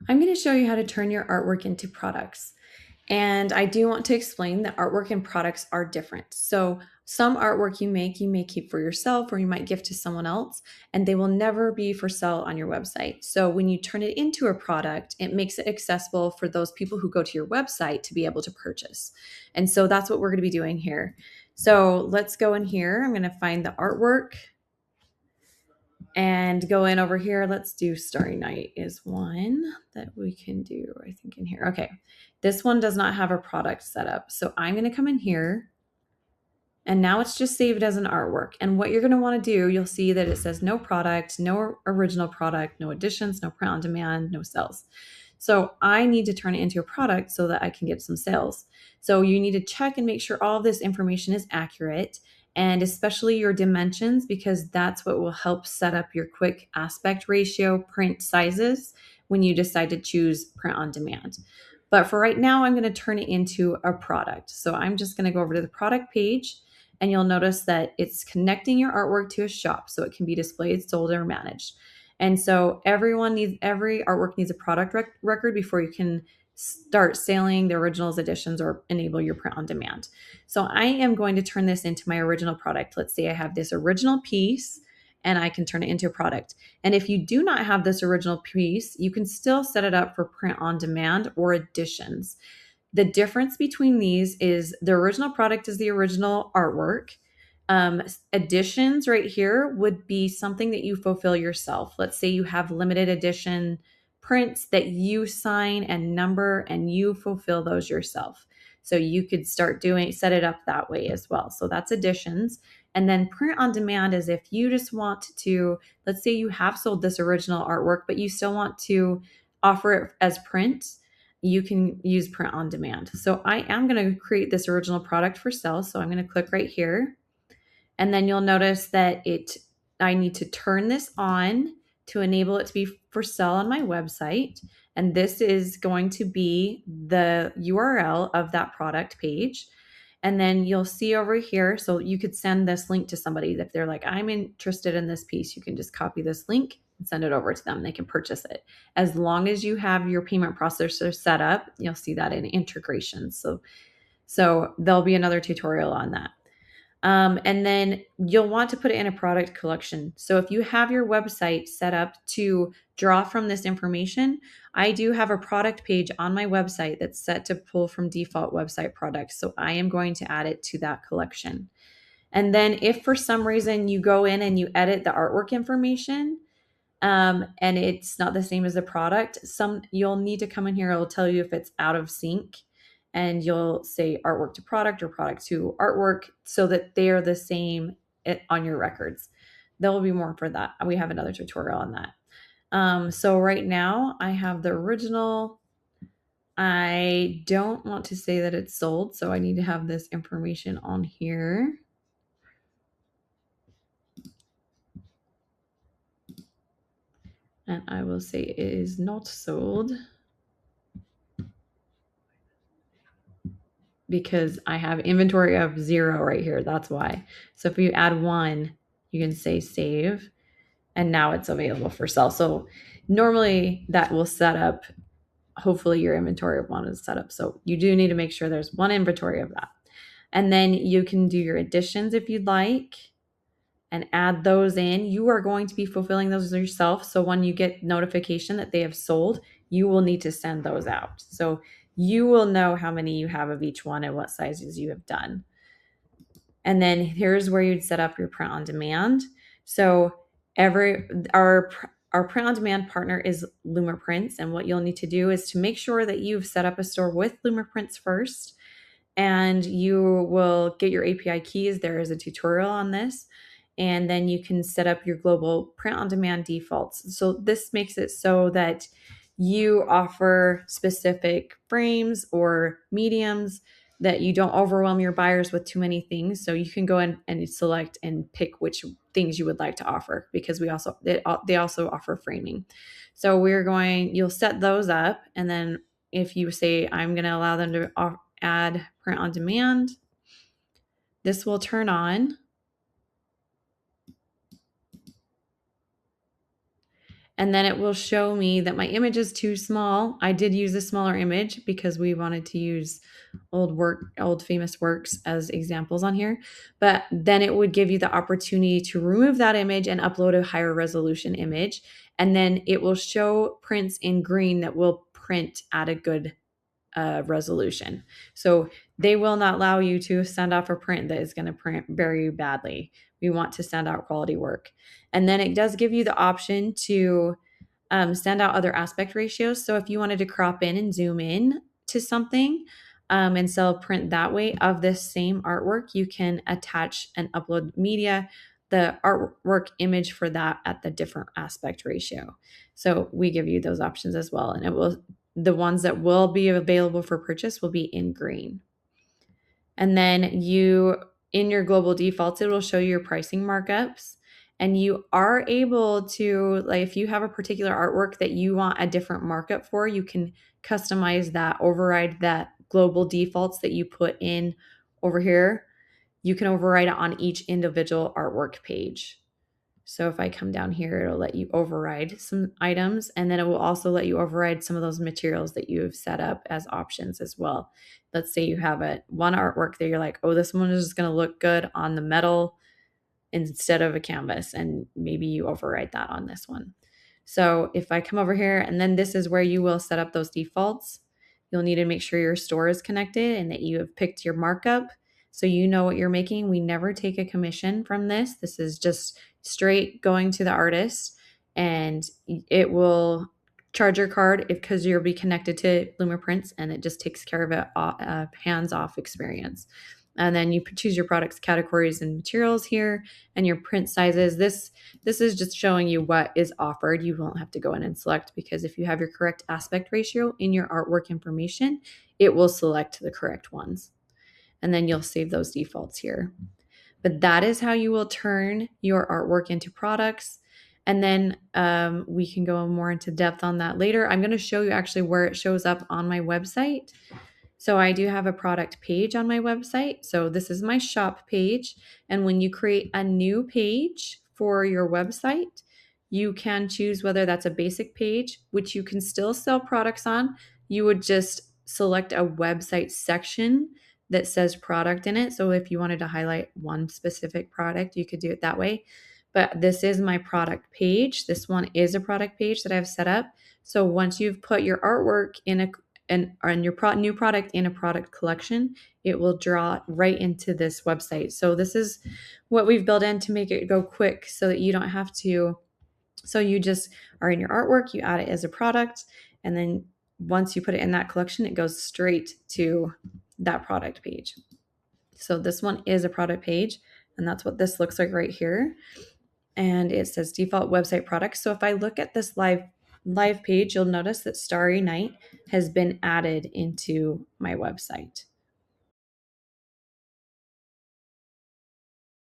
I'm going to show you how to turn your artwork into products. And I do want to explain that artwork and products are different. So some artwork you may keep for yourself or you might gift to someone else, and they will never be for sale on your website. So when you turn it into a product, it makes it accessible for those people who go to your website to be able to purchase. And so that's what we're going to be doing here. So let's go in here. I'm going to find the artwork and go in over here. Let's do Starry Night is one that we can do, I think, in here. Okay, this one does not have a product set up. So I'm going to come in here and now it's just saved as an artwork. And what you're going to want to do, you'll see that it says no product, no original product, no additions, no print on demand, no sales. So I need to turn it into a product so that I can get some sales. So you need to check and make sure all of this information is accurate, and especially your dimensions, because that's what will help set up your quick aspect ratio print sizes when you decide to choose print on demand. But for right now, I'm going to turn it into a product. So I'm just going to go over to the product page, and you'll notice that it's connecting your artwork to a shop so it can be displayed, sold, or managed. And so every artwork needs a product record before you can start selling the originals, editions, or enable your print on demand. So I am going to turn this into my original product. Let's say I have this original piece and I can turn it into a product. And if you do not have this original piece, you can still set it up for print on demand or editions. The difference between these is the original product is the original artwork. Editions right here would be something that you fulfill yourself. Let's say you have limited edition prints that you sign and number and you fulfill those yourself. So you could set it up that way as well. So that's editions. And then print on demand is if you just want to, let's say you have sold this original artwork, but you still want to offer it as print, you can use print on demand. So I am going to create this original product for sale. So I'm going to click right here. And then you'll notice that I need to turn this on to enable it to be for sale on my website. And this is going to be the URL of that product page. And then you'll see over here, so you could send this link to somebody. If they're like, I'm interested in this piece, you can just copy this link and send it over to them. They can purchase it. As long as you have your payment processor set up, you'll see that in integration. So there'll be another tutorial on that. And then you'll want to put it in a product collection. So if you have your website set up to draw from this information, I do have a product page on my website that's set to pull from default website products. So I am going to add it to that collection. And then if for some reason you go in and you edit the artwork information, and it's not the same as the product, you'll need to come in here. It'll tell you if it's out of sync, and you'll say artwork to product or product to artwork so that they are the same on your records. There will be more for that. We have another tutorial on that. So right now I have the original. I don't want to say that it's sold, so I need to have this information on here. And I will say it is not sold because I have inventory of 0 right here. That's why. So if you add 1, you can say save, and now it's available for sale. So normally that will set up, hopefully your inventory of 1 is set up. So you do need to make sure there's 1 inventory of that. And then you can do your additions if you'd like and add those in. You are going to be fulfilling those yourself. So when you get notification that they have sold, you will need to send those out. So you will know how many you have of each one and what sizes you have done. And then here's where you'd set up your print on demand. So our print on demand partner is Luma Prints. And what you'll need to do is to make sure that you've set up a store with Luma Prints first, and you will get your API keys. There is a tutorial on this. And then you can set up your global print on demand defaults. So this makes it so that you offer specific frames or mediums, that you don't overwhelm your buyers with too many things. So you can go in and select and pick which things you would like to offer, because they also offer framing. So you'll set those up. And then if you say, I'm going to allow them to add print on demand, this will turn on. And then it will show me that my image is too small. I did use a smaller image because we wanted to use old famous works as examples on here. But then it would give you the opportunity to remove that image and upload a higher resolution image. And then it will show prints in green that will print at a good resolution. So they will not allow you to send off a print that is going to print very badly. We want to send out quality work. And then it does give you the option to send out other aspect ratios. So if you wanted to crop in and zoom in to something and sell print that way of this same artwork, you can attach and upload media, the artwork image for that at the different aspect ratio. So we give you those options as well. And the ones that will be available for purchase will be in green. And then in your global defaults, it will show you your pricing markups. And you are able to, like, if you have a particular artwork that you want a different markup for, you can customize that, override that global defaults that you put in over here. You can override it on each individual artwork page. So if I come down here, it'll let you override some items, and then it will also let you override some of those materials that you've set up as options as well. Let's say you have one artwork that you're like, oh, this one is just going to look good on the metal instead of a canvas, and maybe you override that on this one. So if I come over here, and then this is where you will set up those defaults. You'll need to make sure your store is connected and that you have picked your markup so you know what you're making. We never take a commission from this. This is just straight going to the artist, and it will charge your card because you'll be connected to LumaPrints, and it just takes care of a hands-off experience. And then you choose your products categories and materials here and your print sizes. This is just showing you what is offered. You won't have to go in and select, because if you have your correct aspect ratio in your artwork information, it will select the correct ones. And then you'll save those defaults here. But that is how you will turn your artwork into products. And then we can go more into depth on that later. I'm going to show you actually where it shows up on my website. So I do have a product page on my website. So this is my shop page. And when you create a new page for your website, you can choose whether that's a basic page, which you can still sell products on. You would just select a website section that says product in it. So if you wanted to highlight one specific product, you could do it that way. But this is my product page. This one is a product page that I've set up. So once you've put your artwork in your new product in a product collection, it will draw right into this website. So this is what we've built in to make it go quick so that you don't have to. So you just are in your artwork, you add it as a product, and then once you put it in that collection, it goes straight to that product page. So this one is a product page, and that's what this looks like right here. And it says default website products. So if I look at this live page, you'll notice that Starry Night has been added into my website.